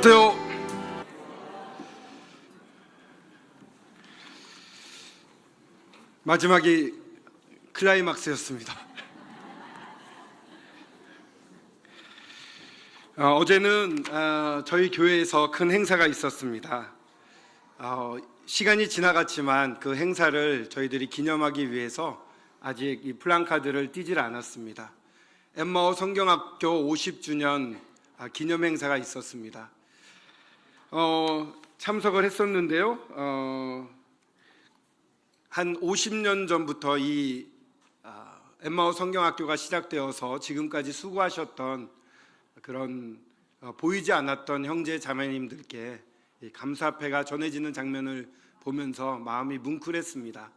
안녕하세요. 마지막이 클라이막스였습니다. 어제는 저희 교회에서 큰 행사가 있었습니다. 시간이 지나갔지만 그 행사를 저희들이 기념하기 위해서 아직 이 플랜카드를 띄질 않았습니다. 엠마오 성경학교 50주년 기념 행사가 있었습니다. 참석을 했었는데요. 한 50년 전부터 이 엠마오 성경학교가 시작되어서 지금까지 수고하셨던 그런 보이지 않았던 형제 자매님들께 감사패가 전해지는 장면을 보면서 마음이 뭉클했습니다.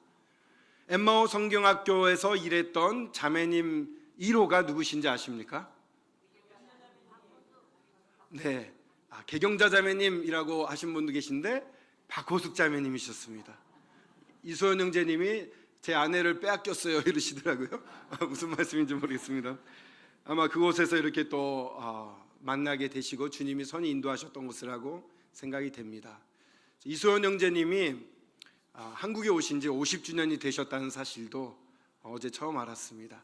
엠마오 성경학교에서 일했던 자매님 1호가 누구신지 아십니까? 네, 개경자 자매님이라고 하신 분도 계신데 박호숙 자매님이셨습니다. 이소연 형제님이 제 아내를 빼앗겼어요 이러시더라고요. 무슨 말씀인지 모르겠습니다. 아마 그곳에서 이렇게 또 만나게 되시고 주님이 선히 인도하셨던 곳이라고 생각이 됩니다. 이소연 형제님이 한국에 오신 지 50주년이 되셨다는 사실도 어제 처음 알았습니다.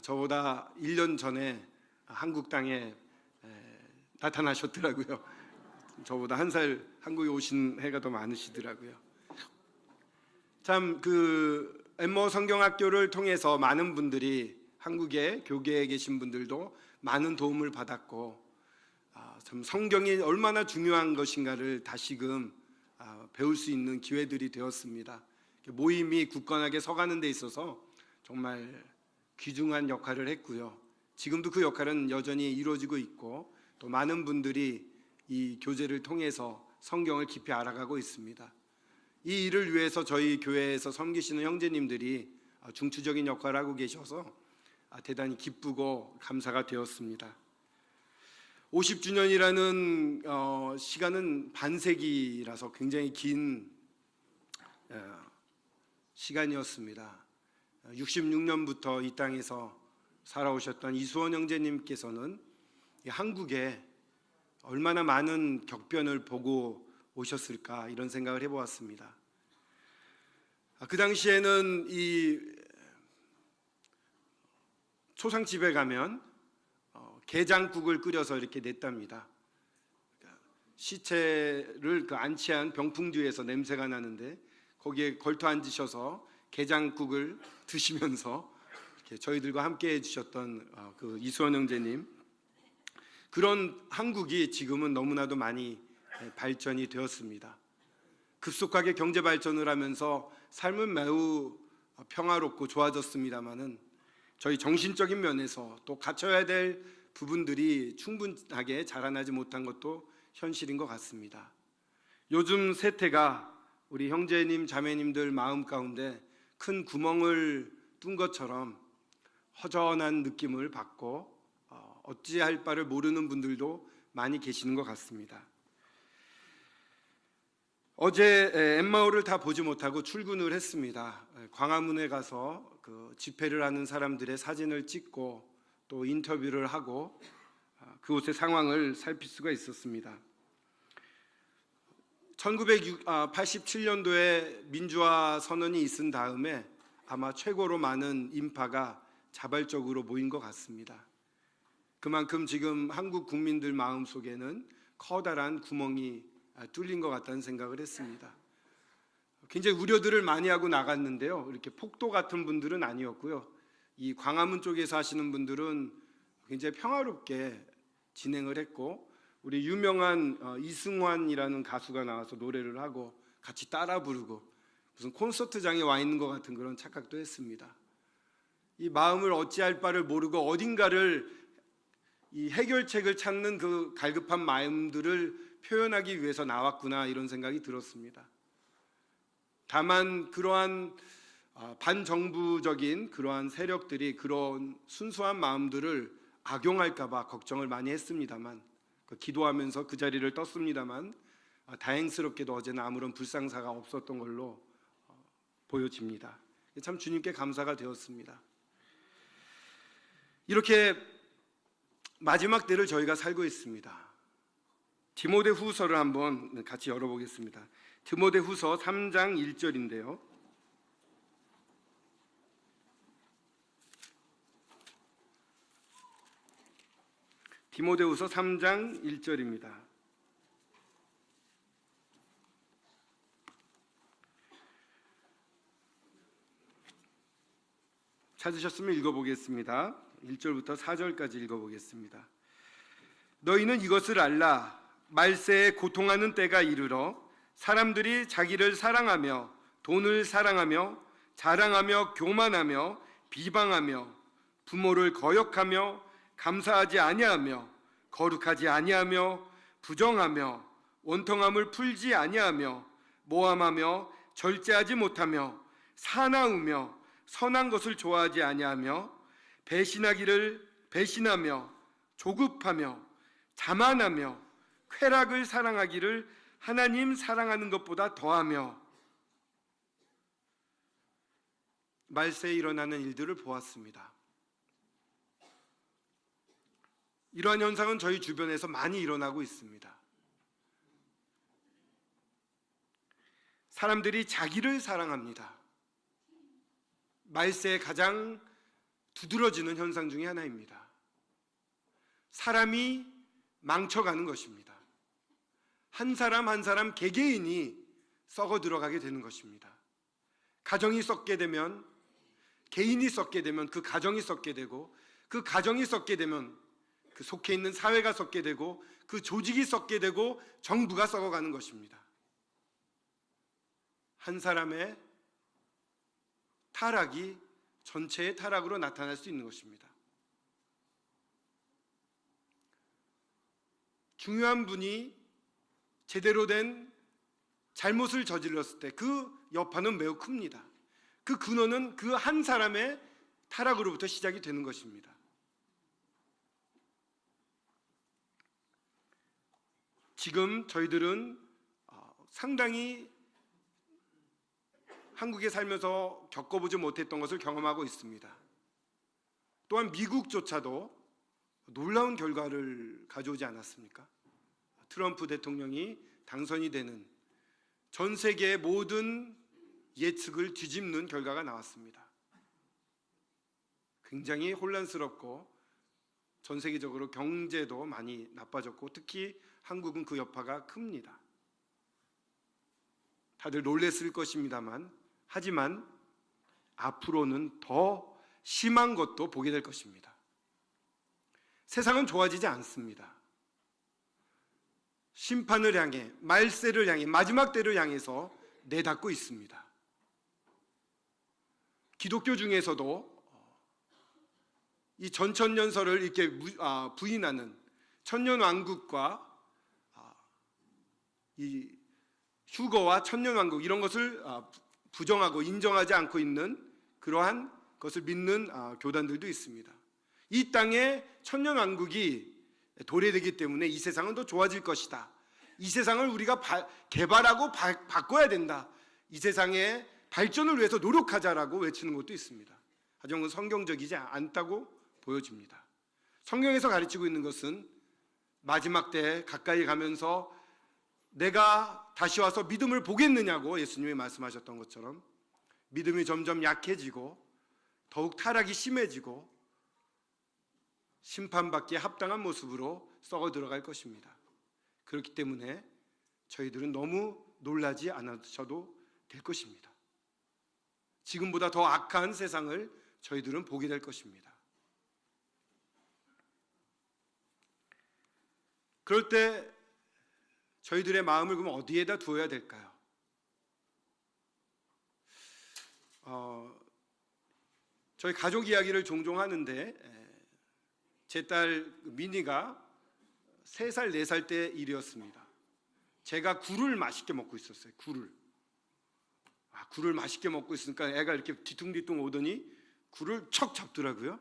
저보다 1년 전에 한국 땅에 나타나셨더라고요. 저보다 한 살 한국에 오신 해가 더 많으시더라고요. 참 그 엠마오 성경학교를 통해서 많은 분들이 한국의 교계에 계신 분들도 많은 도움을 받았고 참 성경이 얼마나 중요한 것인가를 다시금 배울 수 있는 기회들이 되었습니다. 모임이 굳건하게 서가는 데 있어서 정말 귀중한 역할을 했고요. 지금도 그 역할은 여전히 이루어지고 있고 또 많은 분들이 이 교제를 통해서 성경을 깊이 알아가고 있습니다. 이 일을 위해서 저희 교회에서 섬기시는 형제님들이 중추적인 역할을 하고 계셔서 대단히 기쁘고 감사가 되었습니다. 50주년이라는 시간은 반세기라서 굉장히 긴 시간이었습니다. 66년부터 이 땅에서 살아오셨던 이수원 형제님께서는 한국에 얼마나 많은 격변을 보고 오셨을까 이런 생각을 해보았습니다. 그 당시에는 이 초상집에 가면 게장국을 끓여서 이렇게 냈답니다. 시체를 안치한 병풍 뒤에서 냄새가 나는데 거기에 걸터 앉으셔서 게장국을 드시면서 이렇게 저희들과 함께 해주셨던 그 이수원 형제님, 그런 한국이 지금은 너무나도 많이 발전이 되었습니다. 급속하게 경제 발전을 하면서 삶은 매우 평화롭고 좋아졌습니다만은 저희 정신적인 면에서 또 갖춰야 될 부분들이 충분하게 자라나지 못한 것도 현실인 것 같습니다. 요즘 세태가 우리 형제님 자매님들 마음 가운데 큰 구멍을 뚫은 것처럼 허전한 느낌을 받고 어찌할 바를 모르는 분들도 많이 계시는 것 같습니다. 어제 엠마오를 다 보지 못하고 출근을 했습니다. 광화문에 가서 그 집회를 하는 사람들의 사진을 찍고 또 인터뷰를 하고 그곳의 상황을 살필 수가 있었습니다. 1987년도에 민주화 선언이 있은 다음에 아마 최고로 많은 인파가 자발적으로 모인 것 같습니다. 그만큼 지금 한국 국민들 마음속에는 커다란 구멍이 뚫린 것 같다는 생각을 했습니다. 굉장히 우려들을 많이 하고 나갔는데요. 이렇게 폭도 같은 분들은 아니었고요. 이 광화문 쪽에서 하시는 분들은 굉장히 평화롭게 진행을 했고 우리 유명한 이승환이라는 가수가 나와서 노래를 하고 같이 따라 부르고 무슨 콘서트장에 와 있는 것 같은 그런 착각도 했습니다. 이 마음을 어찌할 바를 모르고 어딘가를 이 해결책을 찾는 그 갈급한 마음들을 표현하기 위해서 나왔구나 이런 생각이 들었습니다. 다만 그러한 반정부적인 그러한 세력들이 그런 순수한 마음들을 악용할까 봐 걱정을 많이 했습니다만 기도하면서 그 자리를 떴습니다만 다행스럽게도 어제는 아무런 불상사가 없었던 걸로 보여집니다. 참 주님께 감사가 되었습니다. 이렇게 마지막 때를 저희가 살고 있습니다. 디모데후서를 한번 같이 열어보겠습니다. 디모데후서 3장 1절인데요. 디모데후서 3장 1절입니다. 찾으셨으면 읽어보겠습니다. 1절부터 4절까지 읽어보겠습니다. 너희는 이것을 알라. 말세에 고통하는 때가 이르러 사람들이 자기를 사랑하며 돈을 사랑하며 자랑하며 교만하며 비방하며 부모를 거역하며 감사하지 아니하며 거룩하지 아니하며 부정하며 원통함을 풀지 아니하며 모함하며 절제하지 못하며 사나우며 선한 것을 좋아하지 아니하며 배신하며 조급하며 자만하며 쾌락을 사랑하기를 하나님 사랑하는 것보다 더하며 말세에 일어나는 일들을 보았습니다. 이러한 현상은 저희 주변에서 많이 일어나고 있습니다. 사람들이 자기를 사랑합니다. 말세에 가장 두드러지는 현상 중에 하나입니다. 사람이 망쳐가는 것입니다. 한 사람 한 사람 개개인이 썩어 들어가게 되는 것입니다. 가정이 썩게 되면, 개인이 썩게 되면 그 가정이 썩게 되고, 그 가정이 썩게 되면 그 속해 있는 사회가 썩게 되고, 그 조직이 썩게 되고, 정부가 썩어가는 것입니다. 한 사람의 타락이 전체의 타락으로 나타날 수 있는 것입니다. 중요한 분이 제대로 된 잘못을 저질렀을 때 그 여파는 매우 큽니다. 그 근원은 그 한 사람의 타락으로부터 시작이 되는 것입니다. 지금 저희들은 상당히 한국에 살면서 겪어보지 못했던 것을 경험하고 있습니다. 또한 미국조차도 놀라운 결과를 가져오지 않았습니까? 트럼프 대통령이 당선이 되는 전 세계의 모든 예측을 뒤집는 결과가 나왔습니다. 굉장히 혼란스럽고 전 세계적으로 경제도 많이 나빠졌고 특히 한국은 그 여파가 큽니다. 다들 놀랬을 것입니다만 하지만 앞으로는 더 심한 것도 보게 될 것입니다. 세상은 좋아지지 않습니다. 심판을 향해, 말세를 향해, 마지막 때를 향해서 내닫고 있습니다. 기독교 중에서도 이 전천년설을 이렇게 부인하는 천년왕국과 이 휴거와 천년왕국 이런 것을 부정하고 인정하지 않고 있는 그러한 것을 믿는 교단들도 있습니다. 이 땅에 천년왕국이 도래되기 때문에 이 세상은 더 좋아질 것이다. 이 세상을 우리가 개발하고 바꿔야 된다. 이 세상의 발전을 위해서 노력하자라고 외치는 것도 있습니다. 하지만 성경적이지 않다고 보여집니다. 성경에서 가르치고 있는 것은 마지막 때 가까이 가면서 내가 다시 와서 믿음을 보겠느냐고 예수님이 말씀하셨던 것처럼 믿음이 점점 약해지고 더욱 타락이 심해지고 심판받기에 합당한 모습으로 썩어 들어갈 것입니다. 그렇기 때문에 저희들은 너무 놀라지 않으셔도 될 것입니다. 지금보다 더 악한 세상을 저희들은 보게 될 것입니다. 그럴 때 저희들의 마음을 그럼 어디에다 두어야 될까요? 저희 가족 이야기를 종종 하는데 제 딸 미니가 3살, 4살 때 일이었습니다. 제가 굴을 맛있게 먹고 있었어요. 굴을 맛있게 먹고 있으니까 애가 이렇게 뒤뚱뒤뚱 오더니 굴을 척 잡더라고요.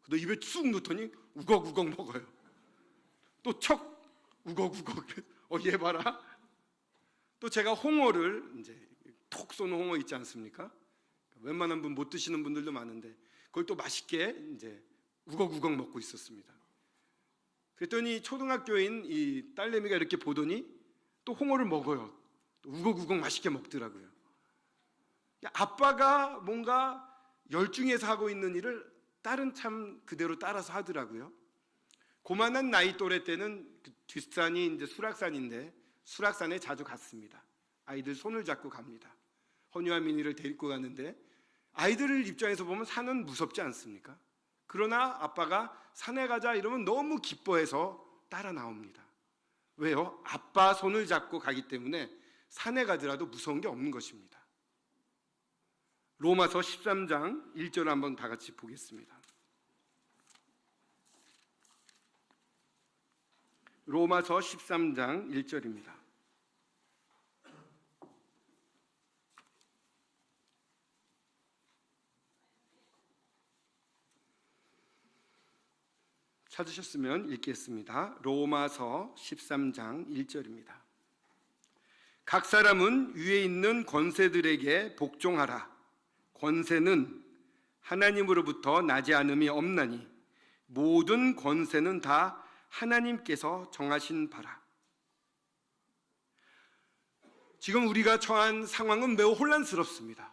그래서 입에 쑥 넣더니 우걱우걱 먹어요. 또 척 우걱우걱. 얘 봐라. 또 제가 홍어를 이제 톡 쏘는 홍어 있지 않습니까? 웬만한 분 못 드시는 분들도 많은데 그걸 또 맛있게 이제 우걱우걱 먹고 있었습니다. 그랬더니 초등학교인 이 딸내미가 이렇게 보더니 또 홍어를 먹어요. 우걱우걱 맛있게 먹더라고요. 아빠가 뭔가 열중해서 하고 있는 일을 딸은 참 그대로 따라서 하더라고요. 고만한 나이 또래 때는 그 뒷산이 이제 수락산인데 수락산에 자주 갔습니다. 아이들 손을 잡고 갑니다. 허니와 미니를 데리고 가는데 아이들 입장에서 보면 산은 무섭지 않습니까? 그러나 아빠가 산에 가자 이러면 너무 기뻐해서 따라 나옵니다. 왜요? 아빠 손을 잡고 가기 때문에 산에 가더라도 무서운 게 없는 것입니다. 로마서 13장 1절 한번 다 같이 보겠습니다. 로마서 13장 1절입니다. 찾으셨으면 읽겠습니다. 로마서 13장 1절입니다. 각 사람은 위에 있는 권세들에게 복종하라. 권세는 하나님으로부터 나지 않음이 없나니 모든 권세는 다 하나님께서 정하신 바라. 지금 우리가 처한 상황은 매우 혼란스럽습니다.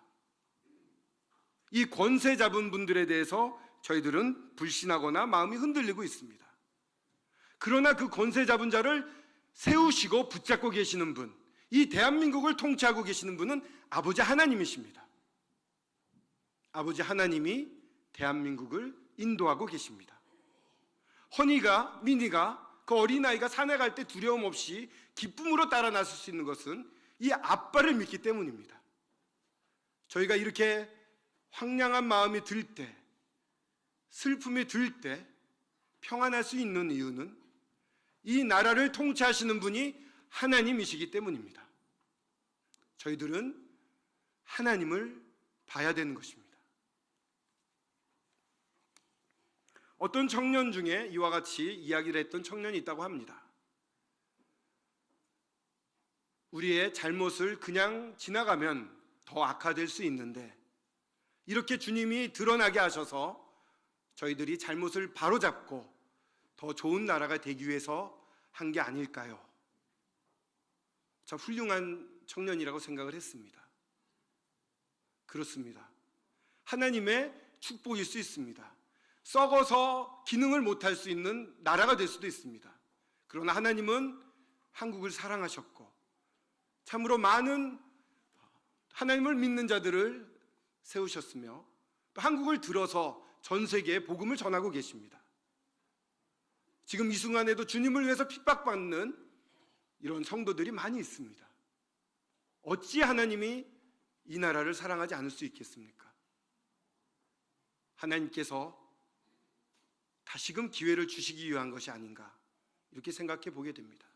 이 권세 잡은 분들에 대해서 저희들은 불신하거나 마음이 흔들리고 있습니다. 그러나 그 권세 잡은 자를 세우시고 붙잡고 계시는 분, 이 대한민국을 통치하고 계시는 분은 아버지 하나님이십니다. 아버지 하나님이 대한민국을 인도하고 계십니다. 허니가, 미니가, 그 어린아이가 산에 갈 때 두려움 없이 기쁨으로 따라 나설 수 있는 것은 이 아빠를 믿기 때문입니다. 저희가 이렇게 황량한 마음이 들 때, 슬픔이 들 때 평안할 수 있는 이유는 이 나라를 통치하시는 분이 하나님이시기 때문입니다. 저희들은 하나님을 봐야 되는 것입니다. 어떤 청년 중에 이와 같이 이야기를 했던 청년이 있다고 합니다. 우리의 잘못을 그냥 지나가면 더 악화될 수 있는데 이렇게 주님이 드러나게 하셔서 저희들이 잘못을 바로잡고 더 좋은 나라가 되기 위해서 한 게 아닐까요? 참 훌륭한 청년이라고 생각을 했습니다. 그렇습니다. 하나님의 축복일 수 있습니다. 썩어서 기능을 못할 수 있는 나라가 될 수도 있습니다. 그러나 하나님은 한국을 사랑하셨고 참으로 많은 하나님을 믿는 자들을 세우셨으며 또 한국을 들어서 전 세계에 복음을 전하고 계십니다. 지금 이 순간에도 주님을 위해서 핍박받는 이런 성도들이 많이 있습니다. 어찌 하나님이 이 나라를 사랑하지 않을 수 있겠습니까? 하나님께서 다시금 기회를 주시기 위한 것이 아닌가 이렇게 생각해 보게 됩니다.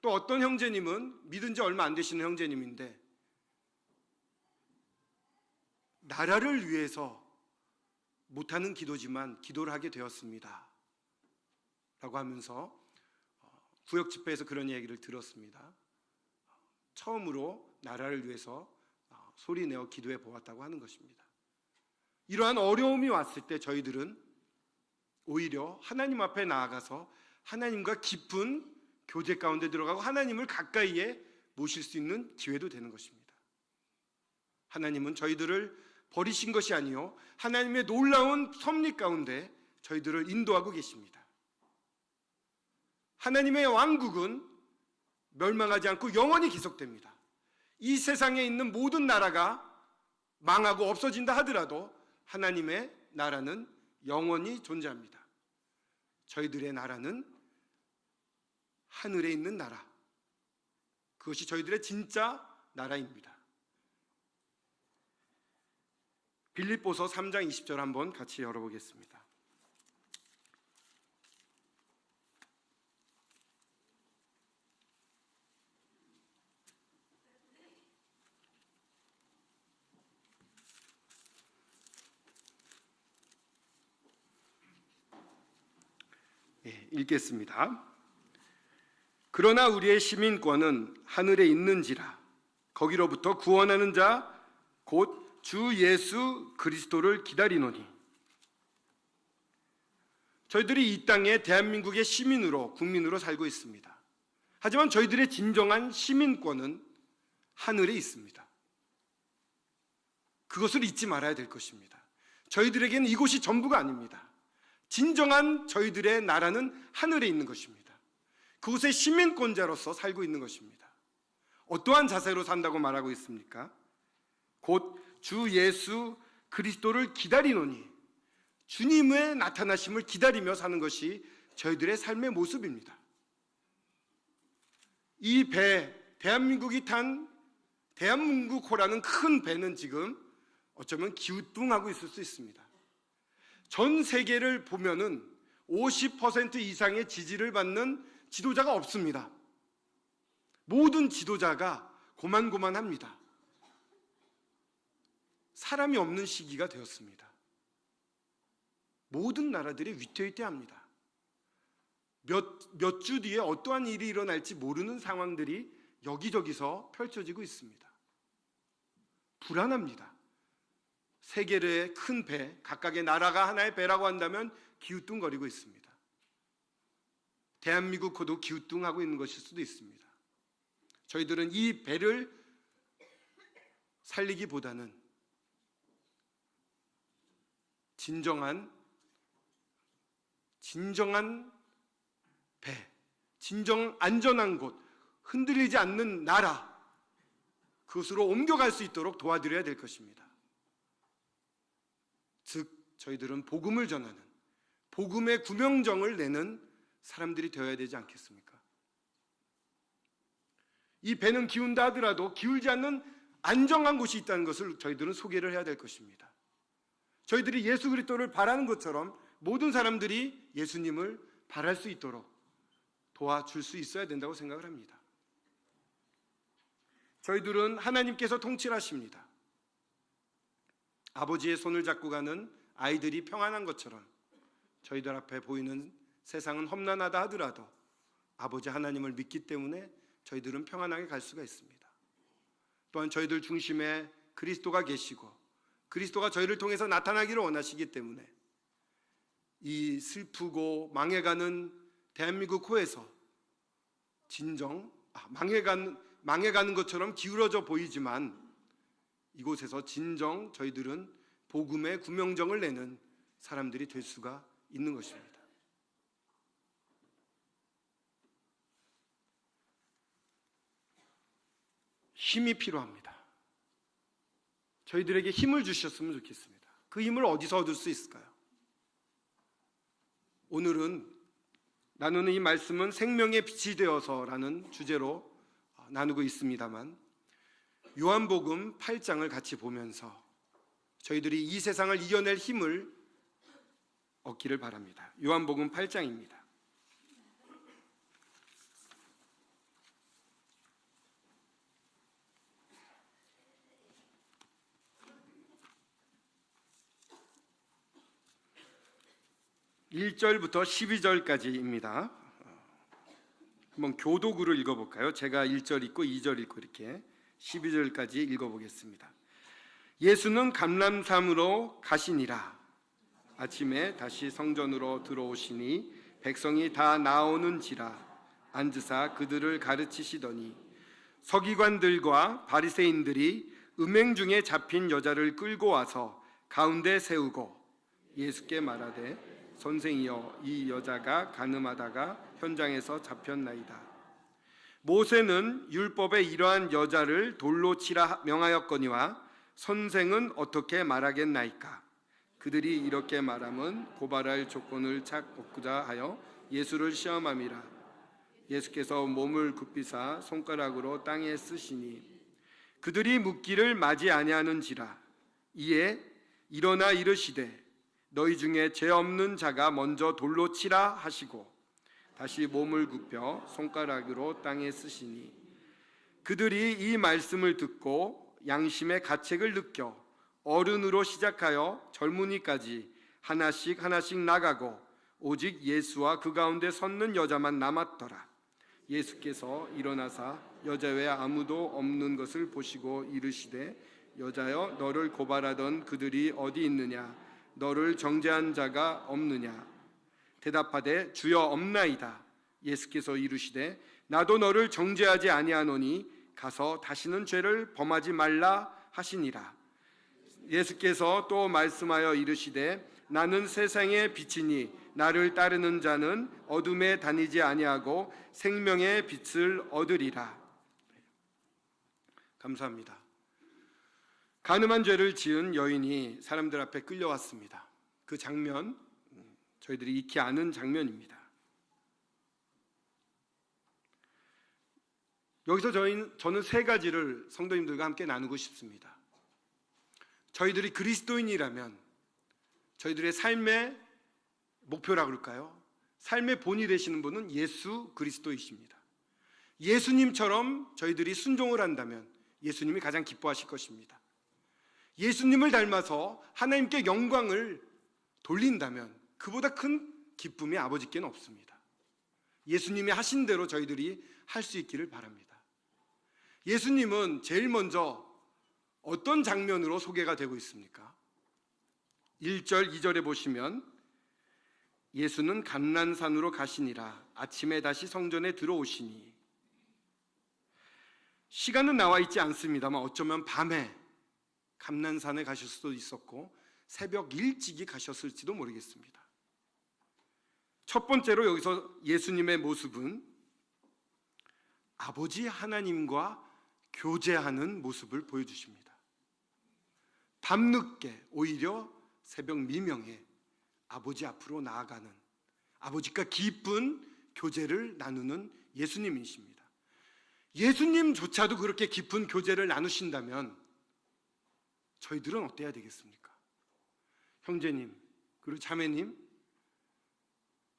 또 어떤 형제님은 믿은 지 얼마 안 되시는 형제님인데 나라를 위해서 못하는 기도지만 기도를 하게 되었습니다 라고 하면서 구역 집회에서 그런 얘기를 들었습니다. 처음으로 나라를 위해서 소리내어 기도해 보았다고 하는 것입니다. 이러한 어려움이 왔을 때 저희들은 오히려 하나님 앞에 나아가서 하나님과 깊은 교제 가운데 들어가고 하나님을 가까이에 모실 수 있는 기회도 되는 것입니다. 하나님은 저희들을 버리신 것이 아니요 하나님의 놀라운 섭리 가운데 저희들을 인도하고 계십니다. 하나님의 왕국은 멸망하지 않고 영원히 계속됩니다. 이 세상에 있는 모든 나라가 망하고 없어진다 하더라도 하나님의 나라는 영원히 존재합니다. 저희들의 나라는 하늘에 있는 나라, 그것이 저희들의 진짜 나라입니다. 빌립보서 3장 20절 한번 같이 열어보겠습니다. 읽겠습니다. 그러나 우리의 시민권은 하늘에 있는지라 거기로부터 구원하는 자 곧 주 예수 그리스도를 기다리노니 저희들이 이 땅에 대한민국의 시민으로, 국민으로 살고 있습니다. 하지만 저희들의 진정한 시민권은 하늘에 있습니다. 그것을 잊지 말아야 될 것입니다. 저희들에게는 이곳이 전부가 아닙니다. 진정한 저희들의 나라는 하늘에 있는 것입니다. 그곳의 시민권자로서 살고 있는 것입니다. 어떠한 자세로 산다고 말하고 있습니까? 곧 주 예수 그리스도를 기다리노니, 주님의 나타나심을 기다리며 사는 것이 저희들의 삶의 모습입니다. 이 배, 대한민국이 탄 대한민국호라는 큰 배는 지금 어쩌면 기우뚱하고 있을 수 있습니다. 전 세계를 보면은 50% 이상의 지지를 받는 지도자가 없습니다. 모든 지도자가 고만고만합니다. 사람이 없는 시기가 되었습니다. 모든 나라들이 위태위태합니다. 몇 주 뒤에 어떠한 일이 일어날지 모르는 상황들이 여기저기서 펼쳐지고 있습니다. 불안합니다. 세계의 큰 배, 각각의 나라가 하나의 배라고 한다면 기우뚱거리고 있습니다. 대한민국호도 기우뚱하고 있는 것일 수도 있습니다. 저희들은 이 배를 살리기보다는 진정한 배, 진정 안전한 곳, 흔들리지 않는 나라, 그것으로 옮겨갈 수 있도록 도와드려야 될 것입니다. 즉 저희들은 복음을 전하는, 복음의 구명정을 내는 사람들이 되어야 되지 않겠습니까? 이 배는 기운다 하더라도 기울지 않는 안정한 곳이 있다는 것을 저희들은 소개를 해야 될 것입니다. 저희들이 예수 그리스도를 바라는 것처럼 모든 사람들이 예수님을 바랄 수 있도록 도와줄 수 있어야 된다고 생각을 합니다. 저희들은 하나님께서 통치하십니다. 아버지의 손을 잡고 가는 아이들이 평안한 것처럼 저희들 앞에 보이는 세상은 험난하다 하더라도 아버지 하나님을 믿기 때문에 저희들은 평안하게 갈 수가 있습니다. 또한 저희들 중심에 그리스도가 계시고 그리스도가 저희를 통해서 나타나기를 원하시기 때문에 이 슬프고 망해가는 대한민국 호에서 진정 망해가는 것처럼 기울어져 보이지만 이곳에서 진정 저희들은 복음의 구명정을 내는 사람들이 될 수가 있는 것입니다. 힘이 필요합니다. 저희들에게 힘을 주셨으면 좋겠습니다. 그 힘을 어디서 얻을 수 있을까요? 오늘은 나누는 이 말씀은 생명의 빛이 되어서라는 주제로 나누고 있습니다만 요한복음 8장을 같이 보면서 저희들이 이 세상을 이겨낼 힘을 얻기를 바랍니다. 요한복음 8장입니다. (1절부터) (12절까지입니다) 한번 교독으로 읽어볼까요? 제가 1절 읽고 2절 읽고 이렇게 12절까지 읽어보겠습니다. 예수는 감람산으로 가시니라. 아침에 다시 성전으로 들어오시니 백성이 다 나오는지라 앉으사 그들을 가르치시더니 서기관들과 바리새인들이 음행 중에 잡힌 여자를 끌고 와서 가운데 세우고 예수께 말하되 선생이여 이 여자가 간음하다가 현장에서 잡혔나이다. 모세는 율법에 이러한 여자를 돌로 치라 명하였거니와 선생은 어떻게 말하겠나이까? 그들이 이렇게 말함은 고발할 조건을 찾고자 하여 예수를 시험함이라. 예수께서 몸을 굽히사 손가락으로 땅에 쓰시니 그들이 묻기를 마지 아니하는지라. 이에 일어나 이르시되 너희 중에 죄 없는 자가 먼저 돌로 치라 하시고 다시 몸을 굽혀 손가락으로 땅에 쓰시니 그들이 이 말씀을 듣고 양심의 가책을 느껴 어른으로 시작하여 젊은이까지 하나씩 나가고 오직 예수와 그 가운데 섰는 여자만 남았더라. 예수께서 일어나사 여자 외에 아무도 없는 것을 보시고 이르시되 여자여 너를 고발하던 그들이 어디 있느냐? 너를 정죄한 자가 없느냐? 대답하되 주여 없나이다. 예수께서 이르시되 나도 너를 정죄하지 아니하노니 가서 다시는 죄를 범하지 말라 하시니라. 예수께서 또 말씀하여 이르시되 나는 세상의 빛이니 나를 따르는 자는 어둠에 다니지 아니하고 생명의 빛을 얻으리라. 감사합니다. 간음한 죄를 지은 여인이 사람들 앞에 끌려왔습니다. 그 장면, 저희들이 익히 아는 장면입니다. 여기서 저는 세 가지를 성도님들과 함께 나누고 싶습니다. 저희들이 그리스도인이라면 저희들의 삶의 목표라 그럴까요? 삶의 본이 되시는 분은 예수 그리스도이십니다. 예수님처럼 저희들이 순종을 한다면 예수님이 가장 기뻐하실 것입니다. 예수님을 닮아서 하나님께 영광을 돌린다면 그보다 큰 기쁨이 아버지께는 없습니다. 예수님이 하신 대로 저희들이 할 수 있기를 바랍니다. 예수님은 제일 먼저 어떤 장면으로 소개가 되고 있습니까? 1절, 2절에 보시면 예수는 감난산으로 가시니라. 아침에 다시 성전에 들어오시니. 시간은 나와 있지 않습니다만 어쩌면 밤에 감난산에 가실 수도 있었고 새벽 일찍이 가셨을지도 모르겠습니다. 첫 번째로 여기서 예수님의 모습은 아버지 하나님과 교제하는 모습을 보여주십니다. 밤늦게, 오히려 새벽 미명에 아버지 앞으로 나아가는, 아버지과 깊은 교제를 나누는 예수님이십니다. 예수님조차도 그렇게 깊은 교제를 나누신다면 저희들은 어때야 되겠습니까? 형제님, 그리고 자매님,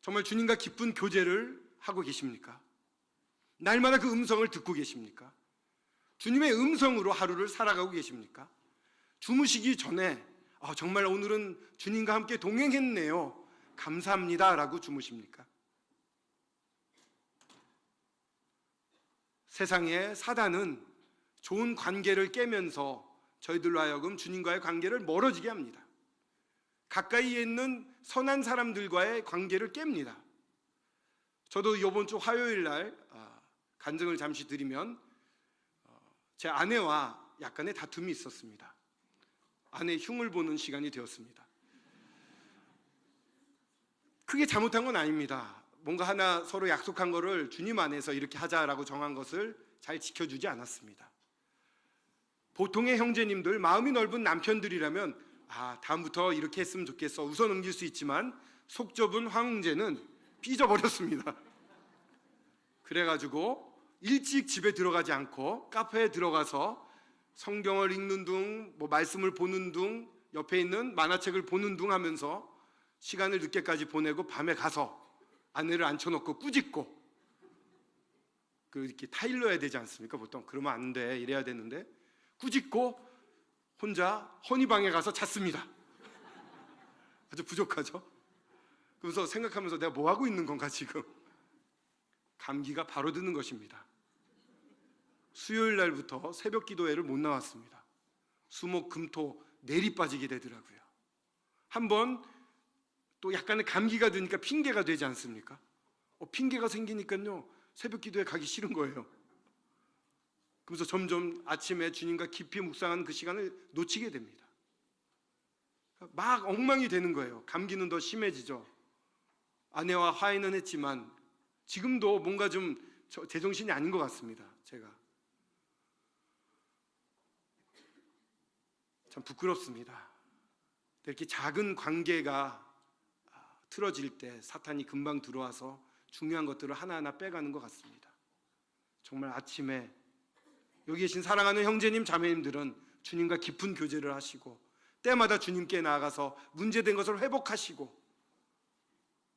정말 주님과 깊은 교제를 하고 계십니까? 날마다 그 음성을 듣고 계십니까? 주님의 음성으로 하루를 살아가고 계십니까? 주무시기 전에 정말 오늘은 주님과 함께 동행했네요, 감사합니다 라고 주무십니까? 세상의 사단은 좋은 관계를 깨면서 저희들로 하여금 주님과의 관계를 멀어지게 합니다. 가까이에 있는 선한 사람들과의 관계를 깹니다. 저도 이번 주 화요일 날 간증을 잠시 드리면 제 아내와 약간의 다툼이 있었습니다. 아내의 흉을 보는 시간이 되었습니다. 크게 잘못한 건 아닙니다. 뭔가 하나 서로 약속한 거를 주님 안에서 이렇게 하자라고 정한 것을 잘 지켜주지 않았습니다. 보통의 형제님들, 마음이 넓은 남편들이라면 다음부터 이렇게 했으면 좋겠어 웃어 넘길 수 있지만 속 좁은 황웅재는 삐져버렸습니다. 그래가지고 일찍 집에 들어가지 않고 카페에 들어가서 성경을 읽는 둥, 말씀을 보는 둥, 옆에 있는 만화책을 보는 둥 하면서 시간을 늦게까지 보내고 밤에 가서 아내를 앉혀놓고 꾸짖고, 이렇게 타일러야 되지 않습니까? 보통 그러면 안 돼, 이래야 되는데 꾸짖고 혼자 허니방에 가서 잤습니다. 아주 부족하죠? 그래서 생각하면서 내가 뭐 하고 있는 건가 지금? 감기가 바로 드는 것입니다. 수요일 날부터 새벽 기도회를 못 나왔습니다. 수목 금토 내리 빠지게 되더라고요. 한번 또 약간의 감기가 드니까 핑계가 되지 않습니까? 핑계가 생기니까요 새벽 기도회 가기 싫은 거예요. 그래서 점점 아침에 주님과 깊이 묵상하는 그 시간을 놓치게 됩니다. 막 엉망이 되는 거예요. 감기는 더 심해지죠. 아내와 화해는 했지만 지금도 뭔가 좀 제정신이 아닌 것 같습니다. 제가 참 부끄럽습니다. 이렇게 작은 관계가 틀어질 때 사탄이 금방 들어와서 중요한 것들을 하나하나 빼가는 것 같습니다. 정말 아침에 여기 계신 사랑하는 형제님, 자매님들은 주님과 깊은 교제를 하시고 때마다 주님께 나아가서 문제된 것을 회복하시고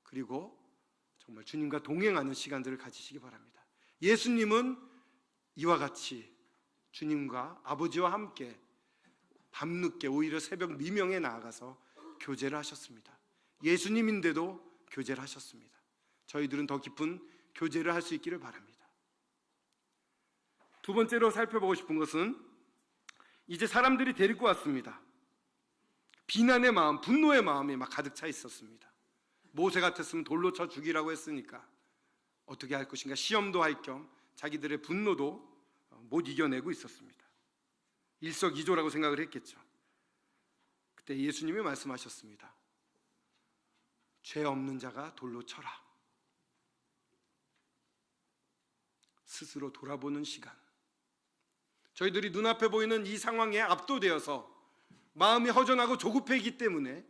그리고 정말 주님과 동행하는 시간들을 가지시기 바랍니다. 예수님은 이와 같이 주님과 아버지와 함께 밤늦게 오히려 새벽 미명에 나아가서 교제를 하셨습니다. 예수님인데도 교제를 하셨습니다. 저희들은 더 깊은 교제를 할 수 있기를 바랍니다. 두 번째로 살펴보고 싶은 것은 이제 사람들이 데리고 왔습니다. 비난의 마음, 분노의 마음이 막 가득 차 있었습니다. 모세 같았으면 돌로 쳐 죽이라고 했으니까 어떻게 할 것인가 시험도 할 겸 자기들의 분노도 못 이겨내고 있었습니다. 일석이조라고 생각을 했겠죠. 그때 예수님이 말씀하셨습니다. 죄 없는 자가 돌로 쳐라. 스스로 돌아보는 시간. 저희들이 눈앞에 보이는 이 상황에 압도되어서 마음이 허전하고 조급해지기 때문에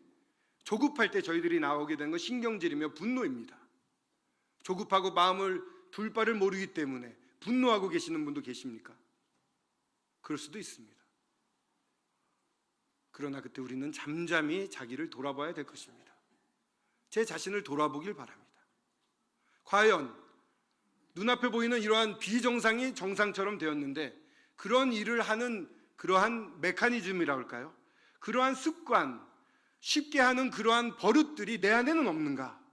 조급할 때 저희들이 나오게 되는 건 신경질이며 분노입니다. 조급하고 마음을 둘 바를 모르기 때문에 분노하고 계시는 분도 계십니까? 그럴 수도 있습니다. 그러나 그때 우리는 잠잠히 자기를 돌아봐야 될 것입니다. 제 자신을 돌아보길 바랍니다. 과연 눈앞에 보이는 이러한 비정상이 정상처럼 되었는데 그런 일을 하는 그러한 메커니즘이라고 할까요? 그러한 습관, 쉽게 하는 그러한 버릇들이 내 안에는 없는가?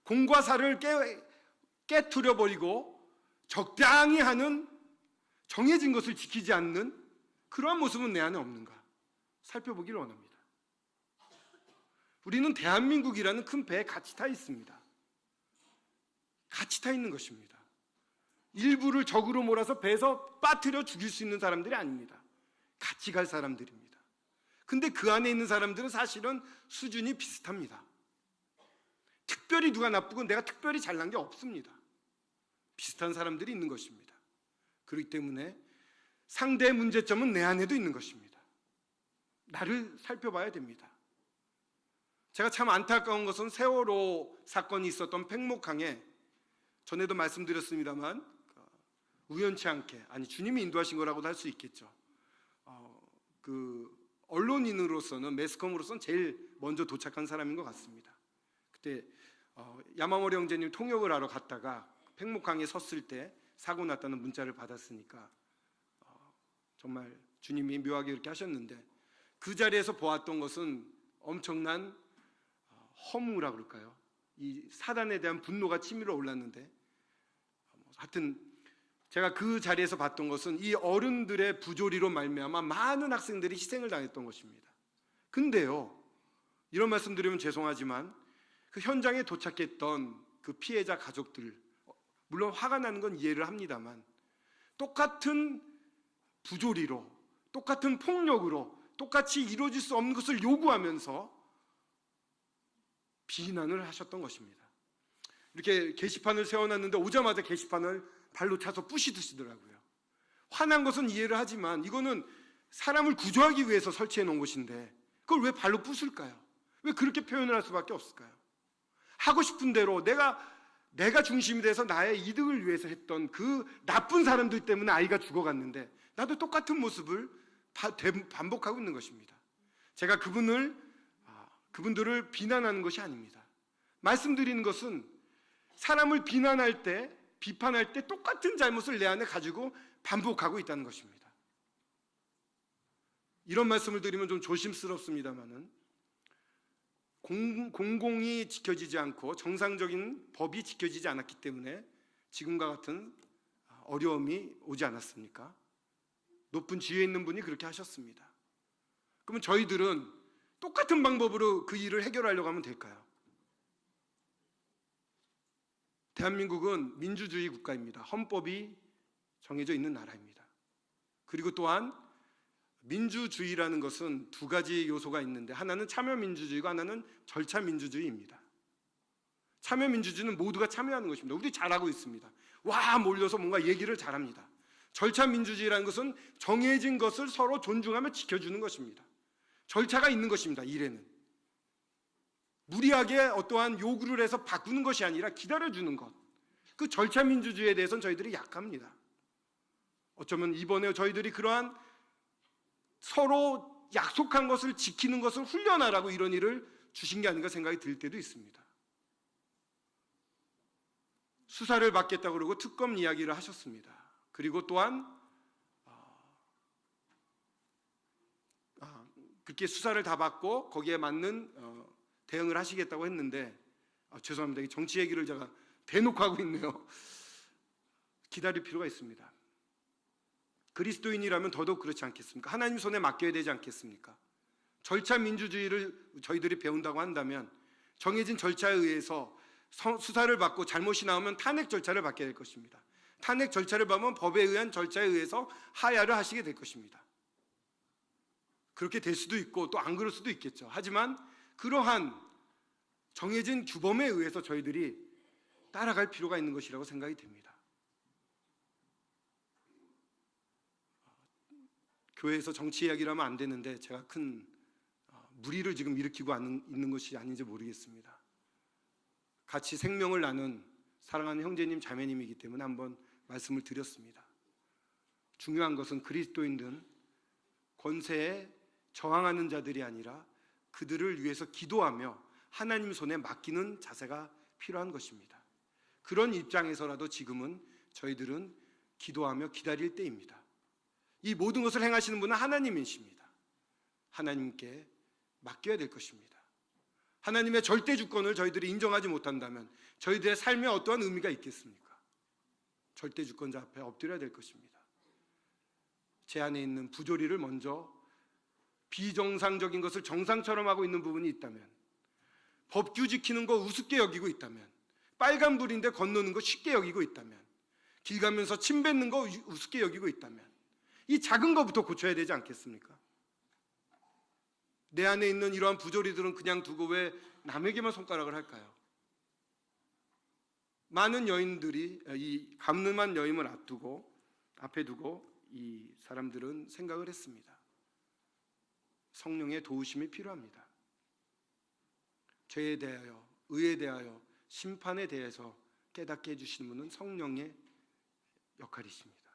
공과 사를 깨트려 버리고 적당히 하는 정해진 것을 지키지 않는 그러한 모습은 내 안에 없는가? 살펴보기를 원합니다. 우리는 대한민국이라는 큰 배에 같이 타 있습니다. 같이 타 있는 것입니다. 일부를 적으로 몰아서 배에서 빠뜨려 죽일 수 있는 사람들이 아닙니다. 같이 갈 사람들입니다. 근데 그 안에 있는 사람들은 사실은 수준이 비슷합니다. 특별히 누가 나쁘고 내가 특별히 잘난 게 없습니다. 비슷한 사람들이 있는 것입니다. 그렇기 때문에 상대의 문제점은 내 안에도 있는 것입니다. 나를 살펴봐야 됩니다. 제가 참 안타까운 것은 세월호 사건이 있었던 팽목항에 전에도 말씀드렸습니다만 우연치 않게, 아니 주님이 인도하신 거라고도 할 수 있겠죠. 그 언론인으로서는, 매스컴으로서는 제일 먼저 도착한 사람인 것 같습니다. 그때 야마모리 형제님 통역을 하러 갔다가 팽목항에 섰을 때 사고 났다는 문자를 받았으니까 정말 주님이 묘하게 이렇게 하셨는데, 그 자리에서 보았던 것은 엄청난 허무라고 그럴까요? 이 사단에 대한 분노가 치밀어 올랐는데, 하여튼 제가 그 자리에서 봤던 것은 이 어른들의 부조리로 말미암아 많은 학생들이 희생을 당했던 것입니다. 근데요, 이런 말씀 드리면 죄송하지만 그 현장에 도착했던 그 피해자 가족들, 물론 화가 나는 건 이해를 합니다만, 똑같은 부조리로, 똑같은 폭력으로 똑같이 이루어질 수 없는 것을 요구하면서 비난을 하셨던 것입니다. 이렇게 게시판을 세워놨는데 오자마자 게시판을 발로 차서 부시듯이더라고요. 화난 것은 이해를 하지만 이거는 사람을 구조하기 위해서 설치해 놓은 것인데 그걸 왜 발로 부술까요? 왜 그렇게 표현을 할 수밖에 없을까요? 하고 싶은 대로 내가 중심이 돼서 나의 이득을 위해서 했던 그 나쁜 사람들 때문에 아이가 죽어갔는데 나도 똑같은 모습을 반복하고 있는 것입니다. 제가 그분들을 비난하는 것이 아닙니다. 말씀드리는 것은 사람을 비난할 때, 비판할 때 똑같은 잘못을 내 안에 가지고 반복하고 있다는 것입니다. 이런 말씀을 드리면 좀 조심스럽습니다만은, 공공이 지켜지지 않고 정상적인 법이 지켜지지 않았기 때문에 지금과 같은 어려움이 오지 않았습니까? 높은 지위에 있는 분이 그렇게 하셨습니다. 그러면 저희들은 똑같은 방법으로 그 일을 해결하려고 하면 될까요? 대한민국은 민주주의 국가입니다. 헌법이 정해져 있는 나라입니다. 그리고 또한 민주주의라는 것은 두 가지 요소가 있는데, 하나는 참여민주주의고 하나는 절차민주주의입니다. 참여민주주의는 모두가 참여하는 것입니다. 우리 잘하고 있습니다. 와 몰려서 뭔가 얘기를 잘합니다. 절차민주주의라는 것은 정해진 것을 서로 존중하며 지켜주는 것입니다. 절차가 있는 것입니다. 일에는 무리하게 어떠한 요구를 해서 바꾸는 것이 아니라 기다려주는 것, 그 절차민주주의에 대해서는 저희들이 약합니다. 어쩌면 이번에 저희들이 그러한 서로 약속한 것을 지키는 것을 훈련하라고 이런 일을 주신 게 아닌가 생각이 들 때도 있습니다. 수사를 받겠다고 그러고 특검 이야기를 하셨습니다. 그리고 또한 그렇게 수사를 다 받고 거기에 맞는 대응을 하시겠다고 했는데, 죄송합니다. 정치 얘기를 제가 대놓고 하고 있네요. 기다릴 필요가 있습니다. 그리스도인이라면 더더욱 그렇지 않겠습니까? 하나님 손에 맡겨야 되지 않겠습니까? 절차 민주주의를 저희들이 배운다고 한다면 정해진 절차에 의해서 수사를 받고 잘못이 나오면 탄핵 절차를 받게 될 것입니다. 탄핵 절차를 밟으면 법에 의한 절차에 의해서 하야를 하시게 될 것입니다. 그렇게 될 수도 있고 또 안 그럴 수도 있겠죠. 하지만 그러한 정해진 규범에 의해서 저희들이 따라갈 필요가 있는 것이라고 생각이 됩니다. 교회에서 정치 이야기를 하면 안 되는데 제가 큰 무리를 지금 일으키고 있는 것이 아닌지 모르겠습니다. 같이 생명을 나눈 사랑하는 형제님 자매님이기 때문에 한번 말씀을 드렸습니다. 중요한 것은 그리스도인들은 권세에 저항하는 자들이 아니라 그들을 위해서 기도하며 하나님 손에 맡기는 자세가 필요한 것입니다. 그런 입장에서라도 지금은 저희들은 기도하며 기다릴 때입니다. 이 모든 것을 행하시는 분은 하나님이십니다. 하나님께 맡겨야 될 것입니다. 하나님의 절대 주권을 저희들이 인정하지 못한다면 저희들의 삶에 어떠한 의미가 있겠습니까? 절대 주권자 앞에 엎드려야 될 것입니다. 제 안에 있는 부조리를 먼저 비정상적인 것을 정상처럼 하고 있는 부분이 있다면, 법규 지키는 거 우습게 여기고 있다면, 빨간불인데 건너는 거 쉽게 여기고 있다면, 길 가면서 침 뱉는 거 우습게 여기고 있다면 이 작은 것부터 고쳐야 되지 않겠습니까? 내 안에 있는 이러한 부조리들은 그냥 두고 왜 남에게만 손가락을 할까요? 많은 여인들이 이 감름한 여인을 앞에 두고 이 사람들은 생각을 했습니다. 성령의 도우심이 필요합니다. 죄에 대하여, 의에 대하여, 심판에 대해서 깨닫게 해주시는 분은 성령의 역할이십니다.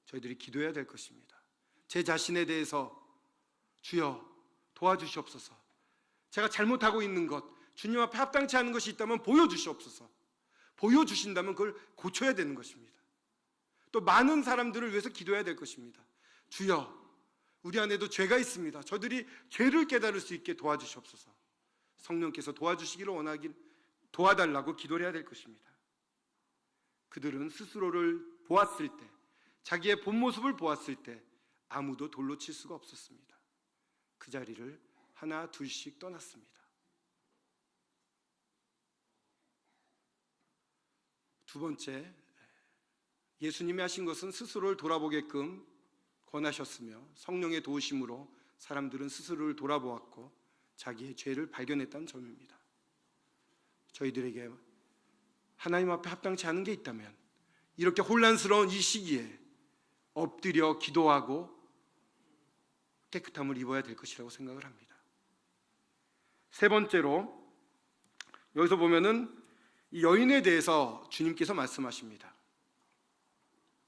저희들이 기도해야 될 것입니다. 제 자신에 대해서 주여 도와주시옵소서. 제가 잘못하고 있는 것, 주님 앞에 합당치 않은 것이 있다면 보여주시옵소서. 보여주신다면 그걸 고쳐야 되는 것입니다. 또 많은 사람들을 위해서 기도해야 될 것입니다. 주여, 우리 안에도 죄가 있습니다. 저들이 죄를 깨달을 수 있게 도와주시옵소서. 성령께서 도와주시기를 도와달라고 기도를 해야 될 것입니다. 그들은 스스로를 보았을 때, 자기의 본 모습을 보았을 때 아무도 돌로 칠 수가 없었습니다. 그 자리를 하나 둘씩 떠났습니다. 두 번째, 예수님이 하신 것은 스스로를 돌아보게끔 권하셨으며 성령의 도우심으로 사람들은 스스로를 돌아보았고 자기의 죄를 발견했다는 점입니다. 저희들에게 하나님 앞에 합당치 않은 게 있다면 이렇게 혼란스러운 이 시기에 엎드려 기도하고 깨끗함을 입어야 될 것이라고 생각을 합니다. 세 번째로 여기서 보면은 이 여인에 대해서 주님께서 말씀하십니다.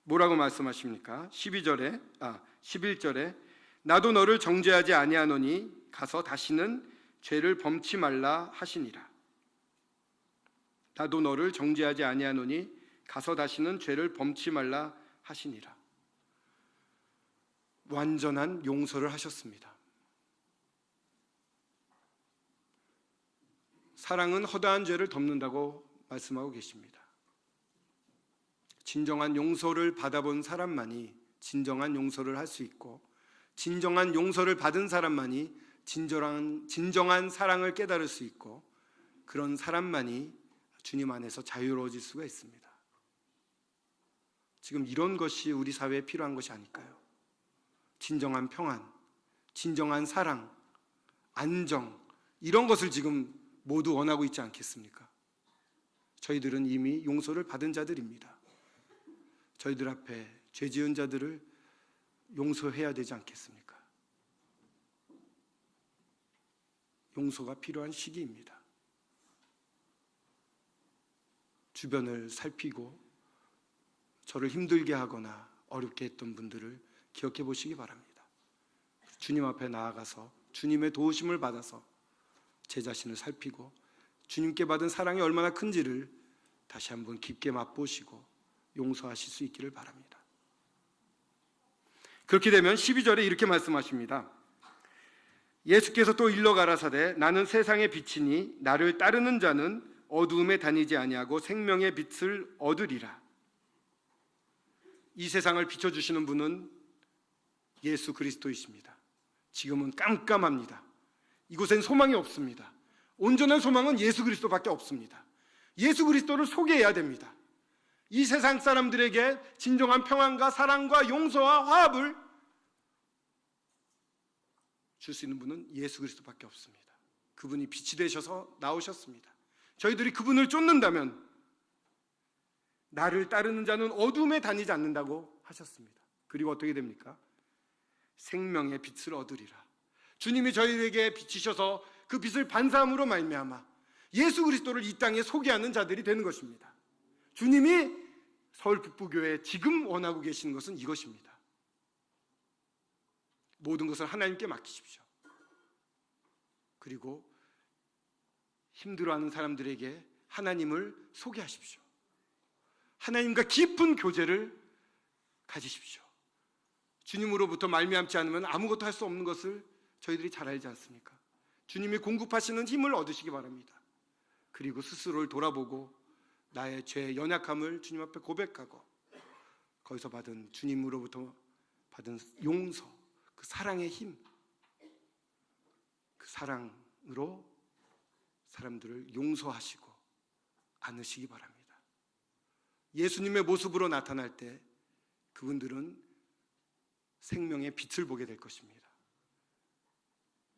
뭐라고 말씀하십니까? 11절에 나도 너를 정죄하지 아니하노니 가서 다시는 죄를 범치 말라 하시니라. 나도 너를 정죄하지 아니하노니 가서 다시는 죄를 범치 말라 하시니라. 완전한 용서를 하셨습니다. 사랑은 허다한 죄를 덮는다고 말씀하고 계십니다. 진정한 용서를 받아본 사람만이 진정한 용서를 할 수 있고, 진정한 용서를 받은 사람만이 진정한 사랑을 깨달을 수 있고, 그런 사람만이 주님 안에서 자유로워질 수가 있습니다. 지금 이런 것이 우리 사회에 필요한 것이 아닐까요? 진정한 평안, 진정한 사랑, 안정, 이런 것을 지금 모두 원하고 있지 않겠습니까? 저희들은 이미 용서를 받은 자들입니다. 저희들 앞에 죄 지은 자들을 용서해야 되지 않겠습니까? 용서가 필요한 시기입니다. 주변을 살피고 저를 힘들게 하거나 어렵게 했던 분들을 기억해 보시기 바랍니다. 주님 앞에 나아가서 주님의 도우심을 받아서 제 자신을 살피고 주님께 받은 사랑이 얼마나 큰지를 다시 한번 깊게 맛보시고 용서하실 수 있기를 바랍니다. 그렇게 되면 12절에 이렇게 말씀하십니다. 예수께서 또 일러 가라사대 나는 세상의 빛이니 나를 따르는 자는 어두움에 다니지 아니하고 생명의 빛을 얻으리라. 이 세상을 비춰주시는 분은 예수 그리스도이십니다. 지금은 깜깜합니다. 이곳엔 소망이 없습니다. 온전한 소망은 예수 그리스도밖에 없습니다. 예수 그리스도를 소개해야 됩니다. 이 세상 사람들에게 진정한 평안과 사랑과 용서와 화합을 줄 수 있는 분은 예수 그리스도밖에 없습니다. 그분이 빛이 되셔서 나오셨습니다. 저희들이 그분을 쫓는다면 나를 따르는 자는 어둠에 다니지 않는다고 하셨습니다. 그리고 어떻게 됩니까? 생명의 빛을 얻으리라. 주님이 저희에게 비치셔서 그 빛을 반사함으로 말미암아 예수 그리스도를 이 땅에 소개하는 자들이 되는 것입니다. 주님이 서울 북부교회에 지금 원하고 계시는 것은 이것입니다. 모든 것을 하나님께 맡기십시오. 그리고 힘들어하는 사람들에게 하나님을 소개하십시오. 하나님과 깊은 교제를 가지십시오. 주님으로부터 말미암지 않으면 아무것도 할 수 없는 것을 저희들이 잘 알지 않습니까? 주님이 공급하시는 힘을 얻으시기 바랍니다. 그리고 스스로를 돌아보고 나의 죄의 연약함을 주님 앞에 고백하고 거기서 받은 주님으로부터 받은 용서, 그 사랑의 힘, 그 사랑으로 사람들을 용서하시고 안으시기 바랍니다. 예수님의 모습으로 나타날 때 그분들은 생명의 빛을 보게 될 것입니다.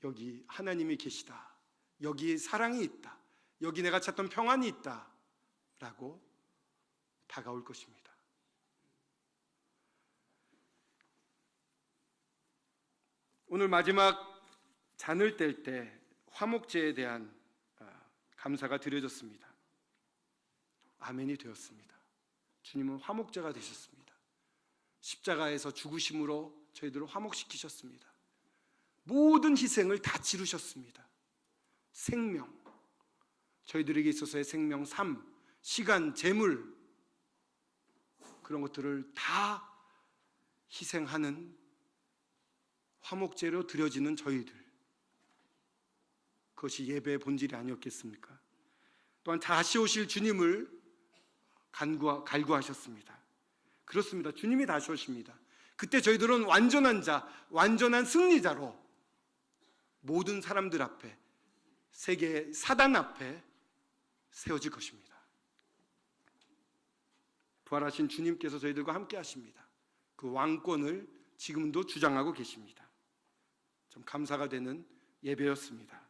여기 하나님이 계시다, 여기 사랑이 있다, 여기 내가 찾던 평안이 있다 라고 다가올 것입니다. 오늘 마지막 잔을 뗄 때 화목제에 대한 감사가 드려졌습니다. 아멘이 되었습니다. 주님은 화목제가 되셨습니다. 십자가에서 죽으심으로 저희들을 화목시키셨습니다. 모든 희생을 다 치르셨습니다. 생명, 저희들에게 있어서의 생명, 삶, 시간, 재물, 그런 것들을 다 희생하는 화목제로 드려지는 저희들, 그것이 예배의 본질이 아니었겠습니까? 또한 다시 오실 주님을 갈구하셨습니다. 그렇습니다. 주님이 다시 오십니다. 그때 저희들은 완전한 자, 완전한 승리자로 모든 사람들 앞에, 세계의 사단 앞에 세워질 것입니다. 부활하신 주님께서 저희들과 함께 하십니다. 그 왕권을 지금도 주장하고 계십니다. 좀 감사가 되는 예배였습니다.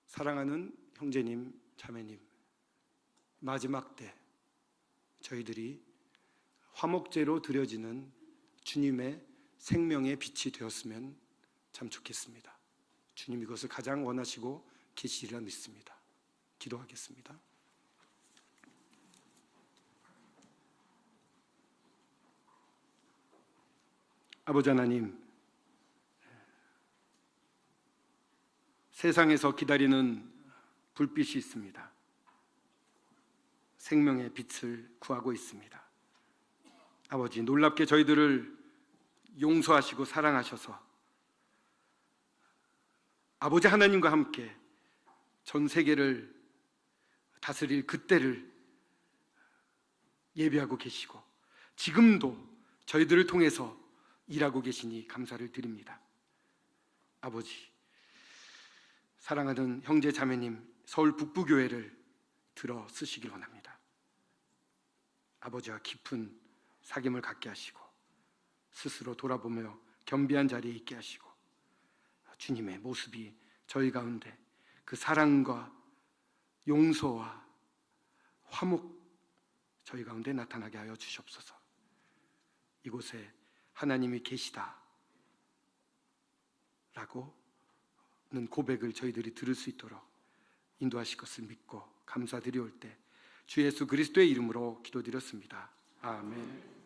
사랑하는 형제님, 자매님, 마지막 때 저희들이 화목제로 드려지는 주님의 생명의 빛이 되었으면 참 좋겠습니다. 주님 이것을 가장 원하시고 계시리라 믿습니다. 기도하겠습니다. 아버지 하나님, 세상에서 기다리는 불빛이 있습니다. 생명의 빛을 구하고 있습니다. 아버지, 놀랍게 저희들을 용서하시고 사랑하셔서 아버지 하나님과 함께 전 세계를 다스릴 그때를 예비하고 계시고 지금도 저희들을 통해서 일하고 계시니 감사를 드립니다. 아버지, 사랑하는 형제 자매님, 서울 북부교회를 들어 쓰시길 원합니다. 아버지와 깊은 사귐을 갖게 하시고 스스로 돌아보며 겸비한 자리에 있게 하시고 주님의 모습이 저희 가운데 그 사랑과 용서와 화목 저희 가운데 나타나게 하여 주시옵소서. 이곳에 하나님이 계시다 라고는 고백을 저희들이 들을 수 있도록 인도하실 것을 믿고 감사드리올 때 주 예수 그리스도의 이름으로 기도드렸습니다. 아멘.